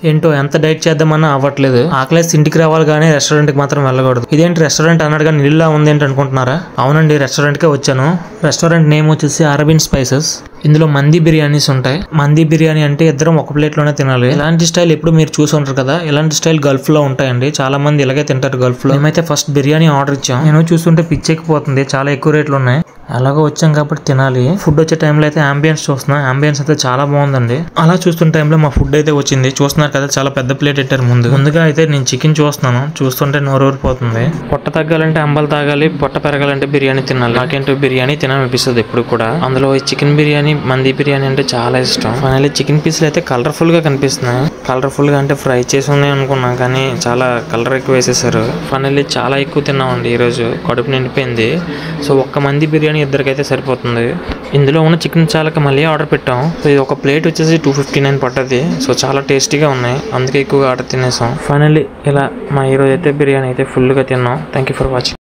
ఏంటో ఎంత డైట్ చేద్దామన్నా అవ్వట్లేదు. ఆకలేసి ఇంటికి రావాలి కానీ రెస్టారెంట్ కి మాత్రం వెళ్ళకూడదు. ఇదేంటి రెస్టారెంట్ అన్నాడు కానీ నీళ్ళ ఉంది ఏంటి అనుకుంటున్నారా? అవునండి, రెస్టారెంట్ కే వచ్చాను. రెస్టారెంట్ నేమ్ వచ్చేసి అరబింద్ స్పైసెస్. ఇందులో మంది బిర్యానీస్ ఉంటాయి. మంది బిర్యానీ అంటే ఇద్దరం ఒక ప్లేట్ లోనే తినాలి. ఇలాంటి స్టైల్ ఎప్పుడు మీరు చూసి ఉంటారు కదా, ఇలాంటి స్టైల్ గల్ఫ్ లో ఉంటాయండి. చాలా మంది ఇలాగే తింటారు గల్ఫ్ లో. మేమైతే ఫస్ట్ బిర్యానీ ఆర్డర్ ఇచ్చాం. నేను చూస్తుంటే పిచ్చెక్కిపోతుంది, చాలా ఎక్కువ రేట్లు ఉన్నాయి. అలాగే వచ్చాం కాబట్టి తినాలి. ఫుడ్ వచ్చే టైంలో అయితే అంబియన్స్ చూస్తున్నాం. అంబియన్స్ అయితే చాలా బాగుందండి. అలా చూస్తున్న టైంలో మా ఫుడ్ అయితే వచ్చింది. చూస్తున్నారు కదా, చాలా పెద్ద ప్లేట్ పెట్టారు. ముందుగా అయితే నేను చికెన్ చూస్తున్నాను. చూస్తుంటే నోరూరిపోతుంది. పొట్ట తగ్గాలంటే అంబలు తాగాలి, పొట్ట పెరగాలంటే బిర్యానీ తినాలి. నాకేంటో బిర్యానీ తినాలనిపిస్తుంది ఎప్పుడు కూడా. అందులో చికెన్ బిర్యానీ, మంది బిర్యానీ అంటే చాలా ఇష్టం. ఫైనల్లీ చికెన్ పీసులు అయితే కలర్ఫుల్ గా కనిపిస్తున్నాయి. కలర్ఫుల్ గా అంటే ఫ్రై చేసి ఉన్నాయి అనుకున్నాం, కానీ చాలా కలర్ ఎక్కువ వేసేసారు. ఫైనల్లీ చాలా ఎక్కువ తిన్నామండి ఈ రోజు. కడుపు నిండిపోయింది. సో ఒక్క మంది బిర్యానీ ఇద్దరికైతే సరిపోతుంది. ఇందులో ఉన్న చికెన్ చాలక మళ్ళీ ఆర్డర్ పెట్టాం. సో ఇది ఒక ప్లేట్ వచ్చేసి 259 పడ్డది. సో చాలా టేస్టీగా ఉన్నాయి, అందుకే ఎక్కువగా ఆర్డర్ తినేసాం. ఫైనల్లీ ఇలా మా ఈరోజు అయితే బిర్యానీ అయితే ఫుల్గా తిన్నాం. Thank you for watching.